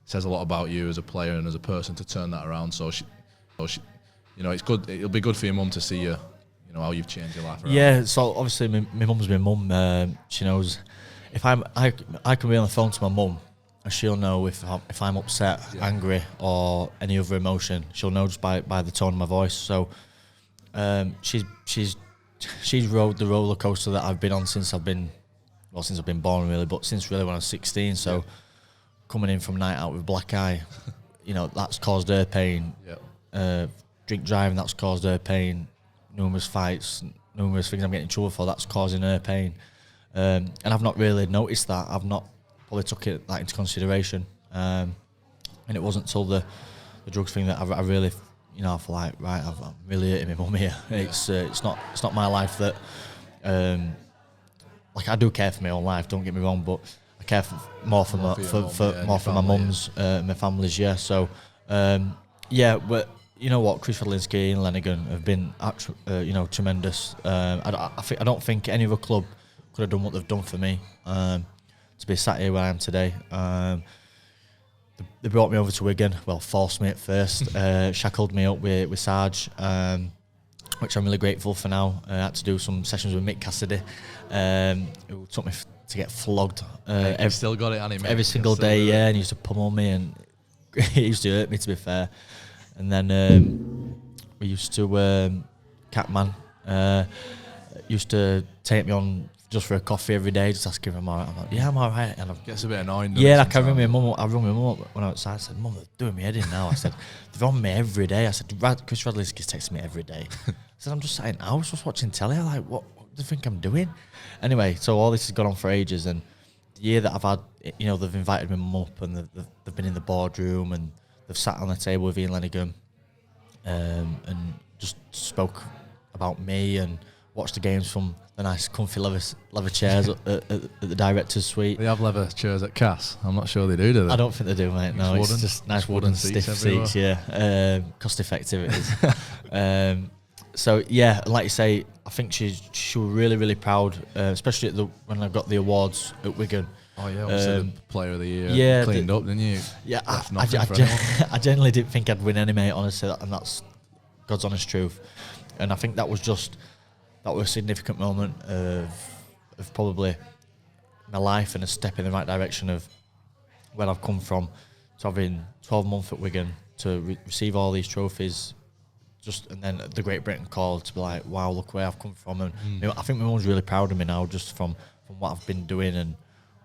says a lot about you as a player and as a person to turn that around. So she it's good. It'll be good for your mum to see you, how you've changed your life around. Yeah. So obviously, my mum's my mum. She knows if I can be on the phone to my mum, and she'll know if I'm upset, angry, or any other emotion. She'll know just by the tone of my voice. So she's rode the roller coaster that I've been on since I've been born, really, but since really when I was 16. So coming in from night out with black eye, that's caused her pain. Drink driving, that's caused her pain. Numerous fights, numerous things I'm getting in trouble for, that's causing her pain. And I've not really noticed that. I've not probably took that into consideration. And it wasn't until the drugs thing that I really, I feel like, right, I'm really hurting my mum here. It's not my life that. I do care for my own life. Don't get me wrong, but I care more for my mum's, my family's. Yeah. So, but you know what, Chris Fedlinski and Lenigan have been, tremendous. I don't think any other club could have done what they've done for me. To be sat here where I am today. They brought me over to Wigan. Well, forced me at first. Shackled me up with Sarge, which I'm really grateful for now. I had to do some sessions with Mick Cassidy, who took me to get flogged. Still got it, hasn't he, every single day, and he used to pummel me, and it used to hurt me, to be fair. And then we used to Catman used to take me on just for a coffee every day, just asking if I'm alright. I'm like, yeah, I'm alright. And it gets a bit annoying. Yeah, like I rung my mum up when I was outside. I said, Mum, they're doing me head in now. I said, they're on me every day. I said, Chris Radley's texting me every day. I said, I'm just sat in the house, just watching telly. I'm like, what do you think I'm doing? Anyway, so all this has gone on for ages, and the year that I've had, they've invited my mum up, and they've been in the boardroom, and they've sat on the table with Ian Lenigan, and just spoke about me and watched the games from the nice comfy leather chairs at the director's suite. They have leather chairs at Cass. I'm not sure they do they? I don't think they do, mate. No, it's just nice wooden stiff seats. Yeah, cost effective it is. So yeah, like you say, I think she was really, really proud, especially when I got the awards at Wigan. Oh yeah, the Player of the Year. Yeah, cleaned up, didn't you? Yeah, I generally didn't think I'd win any, mate. Honestly, and that's God's honest truth. And I think that was a significant moment of probably my life, and a step in the right direction of where I've come from, to having 12 months at Wigan, to receive all these trophies, and then the Great Britain call, to be like, wow, look where I've come from. And I think my mum's really proud of me now, just from what I've been doing and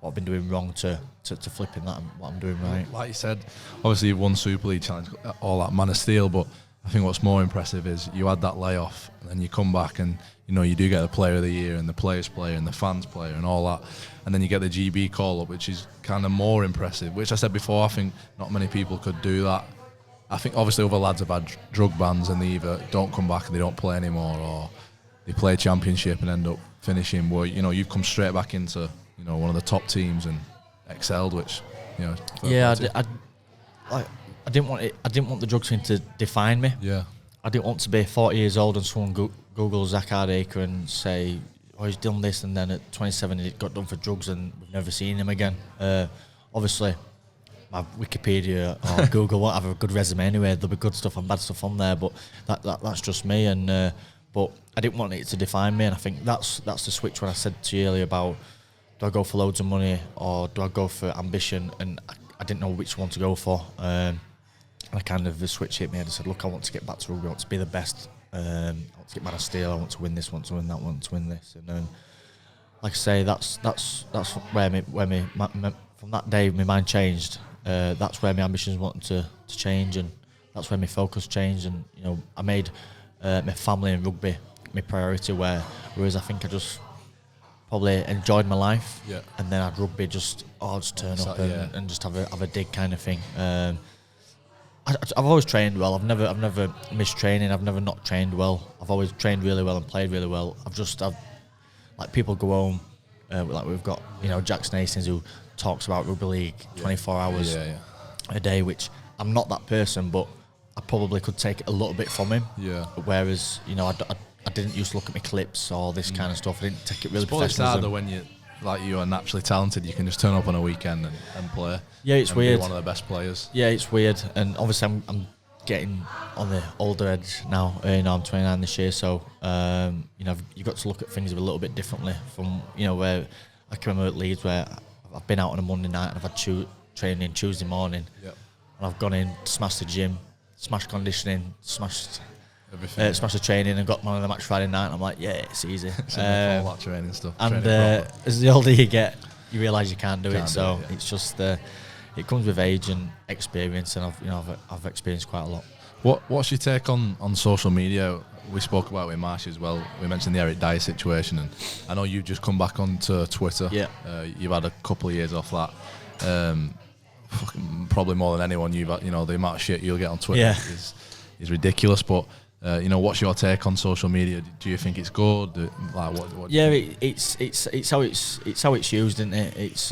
what I've been doing wrong to flipping that and what I'm doing right. Like you said, obviously you've won Super League Challenge, all that man of steel, but I think what's more impressive is you had that layoff, and then you come back and you do get the Player of the Year and the Players Player and the Fans Player and all that, and then you get the GB call up, which is kind of more impressive. Which I said before, I think not many people could do that. I think obviously other lads have had drug bans and they either don't come back and they don't play anymore, or they play Championship and end up finishing. Where you've come straight back into one of the top teams and excelled, which yeah, I didn't want it. I didn't want the drug thing to define me. Yeah. I didn't want to be 40 years old and someone Google Zak Hardaker and say, oh, he's done this, and then at 27 he got done for drugs and we've never seen him again. Obviously, my Wikipedia or Google won't have a good resume anyway. There'll be good stuff and bad stuff on there, but that's just me. And but I didn't want it to define me, and I think that's the switch when I said to you earlier about, do I go for loads of money or do I go for ambition? And I didn't know which one to go for. And I kind of, the switch hit me and I said, look, I want to get back to rugby, I want to be the best, I want to get man of steel, I want to win this, I want to win that, I want to win this. And like I say, that's where from that day my mind changed. That's where my ambitions wanted to change, and that's where my focus changed. And I made my family and rugby my priority, whereas I think I just probably enjoyed my life, and then I'd rugby just turn up and just have a dig kind of thing. I've always trained well. I've never missed training. I've never not trained well. I've always trained really well and played really well. I've like people go home, like we've got Jack Snasons who talks about rugby league 24 hours a day, which I'm not that person, but I probably could take it a little bit from him. Yeah. Whereas I didn't used to look at my clips or this kind of stuff. I didn't take it really professional. It's harder when you are naturally talented. You can just turn up on a weekend and play. Yeah, it's weird. Be one of the best players. Yeah, it's weird. And obviously I'm getting on the older edge now. I'm 29 this year, so you've got to look at things a little bit differently from where I can remember at Leeds, where I've been out on a Monday night and I've had training Tuesday morning, and I've gone in, smashed the gym, smashed conditioning, smashed the training, and got man of the match Friday night. And I'm like, yeah, it's easy. All that training stuff. And as the older you get, you realise you can't do it. So it's just it comes with age and experience, and I've experienced quite a lot. What's your take on social media? We spoke about it with Marsh as well. We mentioned the Eric Dyer situation, and I know you've just come back onto Twitter. Yeah. You've had a couple of years off that. Probably more than anyone. You've had, the amount of shit you'll get on Twitter is ridiculous. But what's your take on social media? Do you think it's good? Like what? Yeah, it's how it's used, isn't it? It's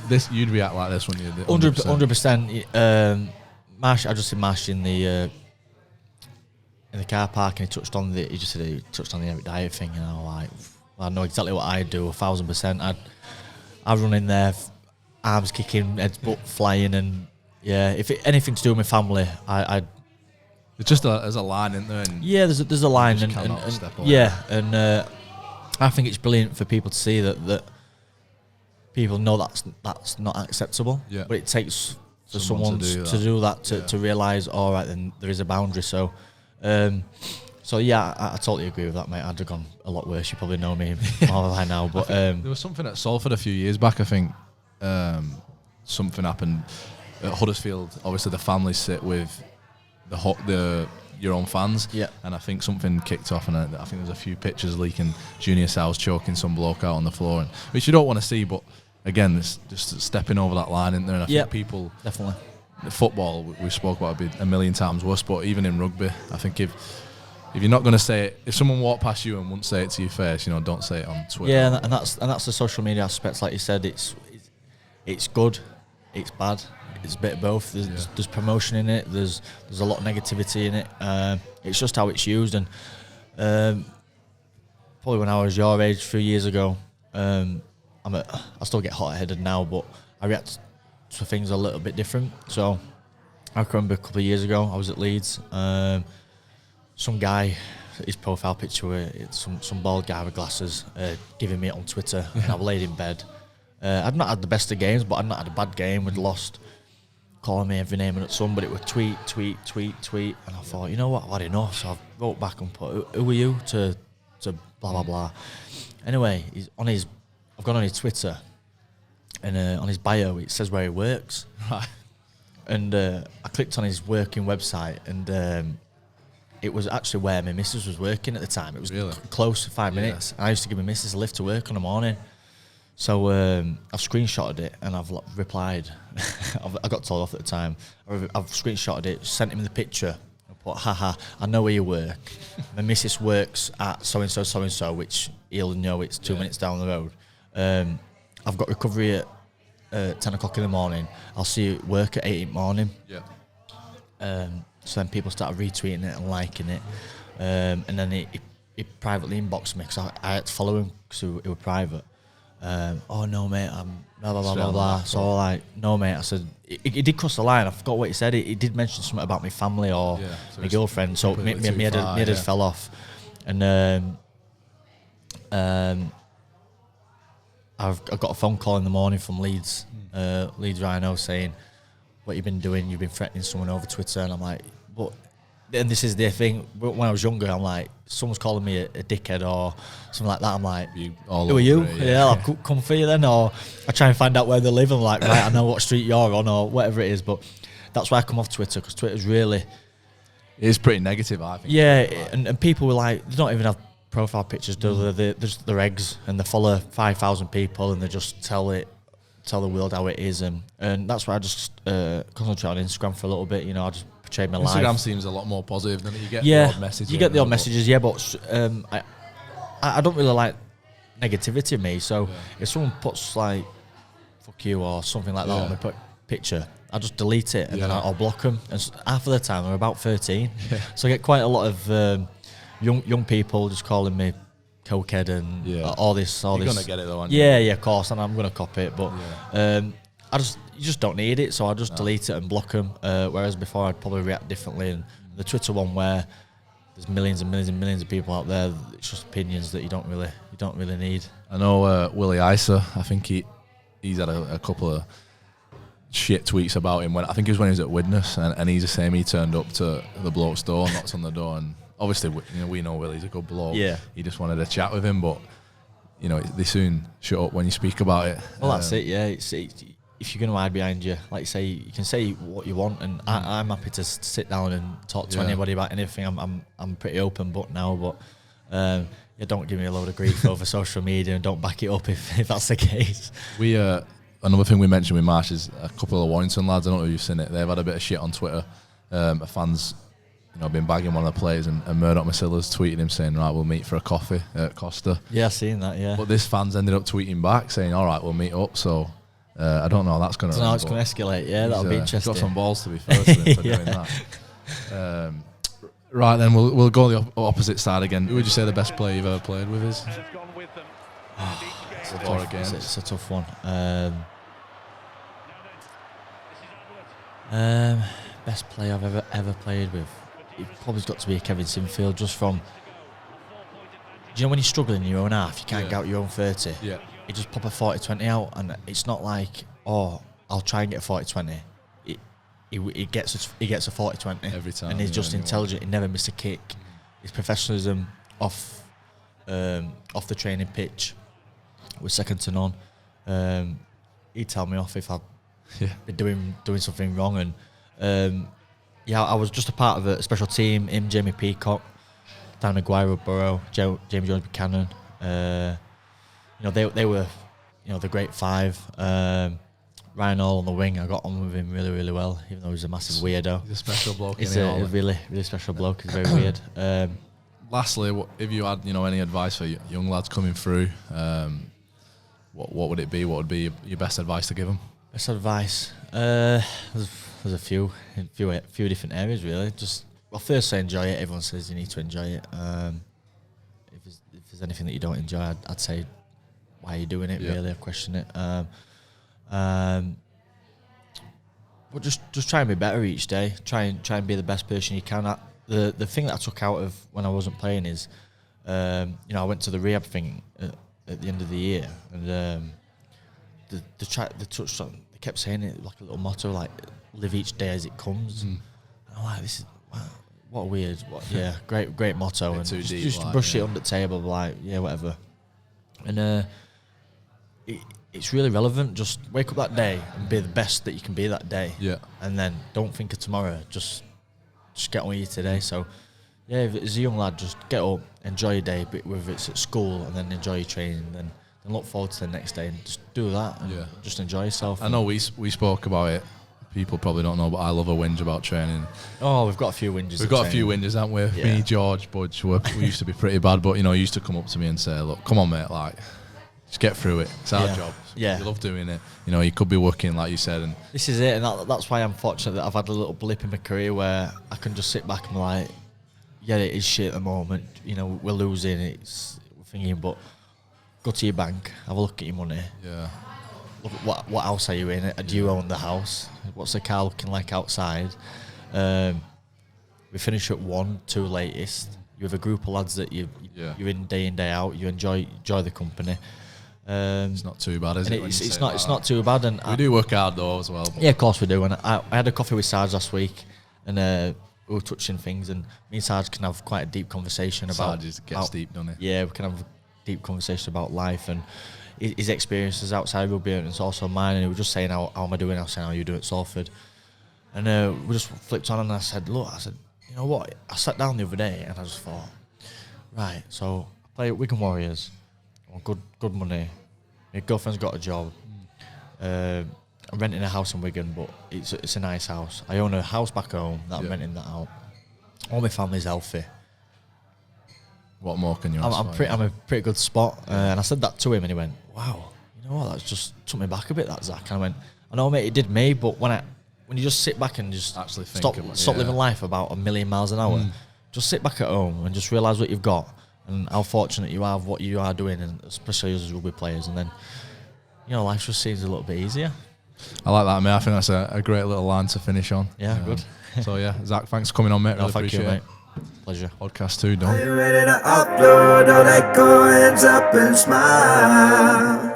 this you'd react like this when you 100%. Marsh, I just seen Marsh in the car park, and he touched on the Eric Dyer thing, and I know exactly what I'd do 1,000%. I'd run in there, arms kicking, heads butt flying, and if anything to do with my family, I'd. It's just there's a line, isn't there? And there's a line, and I think it's brilliant for people to see that people know that's not acceptable. Yeah. But it takes for someone to do that, to realise, all right, then there is a boundary. So, so yeah, I totally agree with that, mate. I'd have gone a lot worse. You probably know me more by now, but there was something at Salford a few years back. I think something happened at Huddersfield. Obviously, the families sit with your own fans, and I think something kicked off, and I think there's a few pictures leaking. Junior Sal's choking some bloke out on the floor, which you don't want to see, but again, it's just stepping over that line, isn't there? And I think people definitely. The football we spoke about would be a million times worse, but even in rugby, I think if you're not going to say it, if someone walked past you and wouldn't say it to your face, don't say it on Twitter. Yeah, and that's the social media aspects. Like you said, it's good, it's bad, it's a bit of both. There's promotion in it. There's a lot of negativity in it. It's just how it's used, and probably when I was your age, a few years ago, I still get hot-headed now, but I react to things a little bit different. So I can remember a couple of years ago, I was at Leeds. Some guy, his profile picture, it's some bald guy with glasses, giving me it on Twitter, and I laid in bed. I'd not had the best of games, but I'd not had a bad game. We'd lost, calling me every name and some, but it was tweet, and I thought, you know what, I've had enough. So I wrote back and put, who are you to blah blah blah. Anyway, I've gone on his Twitter, and on his bio it says where he works. Right. And I clicked on his working website, and it was actually where my missus was working at the time. It was close to 5 minutes. I used to give my missus a lift to work in the morning. So I've screenshotted it, and I've replied. I got told off at the time. I've screenshotted it, sent him the picture. I put, haha, I know where you work. My missus works at so-and-so, which he'll know it's 2 minutes down the road. I've got recovery at 10 o'clock in the morning. I'll see you at work at 8 in the morning. Yeah. So then people started retweeting it and liking it. And then he privately inboxed me, because I had to follow him because it was private. Oh no, mate, I'm blah blah blah blah blah. So like, no, mate. I said he did cross the line. I forgot what he said. He did mention something about my family or my girlfriend. So me head fell off, and I've got a phone call in the morning from Leeds Rhino saying, what you've been doing? You've been threatening someone over Twitter, and I'm like, but. And this is the thing. When I was younger, I'm like, someone's calling me a dickhead or something like that. I'm like, who are you? I'll come for you then. Or I try and find out where they live. I'm like, right, I know what street you're on or whatever it is. But that's why I come off Twitter, because Twitter's really... It is pretty negative, I think. Yeah, and people were like, they don't even have profile pictures, do they? They're just their eggs, and they follow 5,000 people, and they just tell the world how it is. And that's why I just concentrate on Instagram for a little bit. I just... My Instagram life. Seems a lot more positive than you get the odd messages. You get the odd messages, but I don't really like negativity in me. So if someone puts like "fuck you" or something like that on my picture, I just delete it and then I'll block them. And half of the time, I'm about 13, so I get quite a lot of young people just calling me cokehead and all this. You're this. Gonna get it though, aren't you? Yeah, of course, and I'm gonna copy it, but. You just don't need it, so I just delete it and block them. Whereas before, I'd probably react differently. And the Twitter one, where there's millions and millions and millions of people out there, it's just opinions that you don't really need. I know Willie Isa. I think he's had a couple of shit tweets about him. I think it was when he was at Widnes, and he's the same. He turned up to the bloke's door, knocked on the door, and obviously we know Willie's a good bloke. Yeah. He just wanted to chat with him, but they soon shut up when you speak about it. Well, that's it. Yeah, if you're going to hide behind you, like you say, you can say what you want, and I'm happy to sit down and talk to anybody about anything. I'm pretty open book now, but don't give me a load of grief over social media, and don't back it up if that's the case. We another thing we mentioned with Marsh is a couple of Warrington lads. I don't know if you've seen it. They've had a bit of shit on Twitter. Fans, been bagging one of the players, and Murdoch Masilla's tweeting him saying, right, we'll meet for a coffee at Costa. Yeah, I've seen that. Yeah. But this fans ended up tweeting back saying, all right, we'll meet up. So. I don't know how that's going to. It's going to escalate. Yeah, that'll be interesting. He's got some balls to be fair to him for doing that. Right then, we'll go the opposite side again. Who would you say the best player you've ever played with is? It's a tough one. Best player I've ever played with. It probably's got to be Kevin Sinfield. Just from, do you know when you're struggling in your own half, you can't get out your own 30. Yeah. He just pop a 40-20 out, and it's not like, I'll try and get a 40-20. he gets a 40-20 every time, and he's just intelligent. He never missed a kick. His professionalism off the training pitch was second to none. He'd tell me off if I'd been doing something wrong, and I was just a part of a special team. Him, Jamie Peacock, Dan Maguire, Burrow, James Jones Buchanan. They were the great five. Ryan Hall on the wing, I got on with him really, really well, even though he's a massive weirdo. He's a special bloke. He's a really, really special bloke. He's very weird. Lastly, if you had any advice for young lads coming through, what would it be? What would be your best advice to give them? Best advice? There's a few different areas really. Firstly, enjoy it. Everyone says you need to enjoy it. If there's anything that you don't enjoy, I'd say, why are you doing it? Really, I question it. But just try and be better each day. Try and be the best person you can. The thing that I took out of when I wasn't playing is, I went to the rehab thing at the end of the year, and they kept saying it like a little motto, like live each day as it comes. And I'm like, this is what weird. Great motto. And just brush it under the table, like whatever. And it's really relevant. Just wake up that day and be the best that you can be that day. Yeah. And then don't think of tomorrow. Just get on with you today. So, if as a young lad, just get up, enjoy your day, whether it's at school, and then enjoy your training, then look forward to the next day and just do that and just enjoy yourself. I know we spoke about it. People probably don't know, but I love a whinge about training. Oh, we've got a few whinges. We've got a few whinges, haven't we? Yeah. Me, George, Budge, we used to be pretty bad, but he used to come up to me and say, "Look, come on, mate, like, just get through it. It's our job. Yeah. You love doing it. You could be working, like you said." And this is it, and that's why I'm fortunate that I've had a little blip in my career where I can just sit back and be like, it is shit at the moment. We're losing. It's thinking, but go to your bank, have a look at your money. Yeah. Look at what house are you in? Do you own the house? What's the car looking like outside? We finish at 1, 2 latest. You have a group of lads that you're in, day out. You enjoy the company. It's not too bad, is it? It's not too bad, and we do work hard though as well. Yeah, of course we do. And I had a coffee with Sarge last week, and we were touching things, and me and Sarge can have quite a deep conversation about. Sarge gets deep, doesn't it? Yeah, we can have a deep conversation about life and his experiences outside rugby, and it's also mine. And he was just saying, how am I doing? I was saying, how are you doing at Salford? And we just flipped on, and I said, you know what? I sat down the other day, and I just thought, right, so I play at Wigan Warriors. Good money. My girlfriend's got a job. I'm renting a house in Wigan, but it's a nice house. I own a house back home that I'm renting that out. All my family's healthy. What more can you ask? I'm a pretty good spot. And I said that to him, and he went, "Wow, you know what? That's just took me back a bit, that Zach." And I went, "I know, mate, it did me, but when you just sit back and just actually stop living life about 1,000,000 miles an hour, just sit back at home and just realise what you've got and how fortunate you are of what you are doing, and especially as rugby players, and then life just seems a little bit easier." I like that, mate. I think that's a great little line to finish on. Yeah, good. So Zach, thanks for coming on, mate. Really appreciate it. Thank you, mate. Pleasure. Podcast 2 done. Are you ready to upload all that? Go hands up and smile.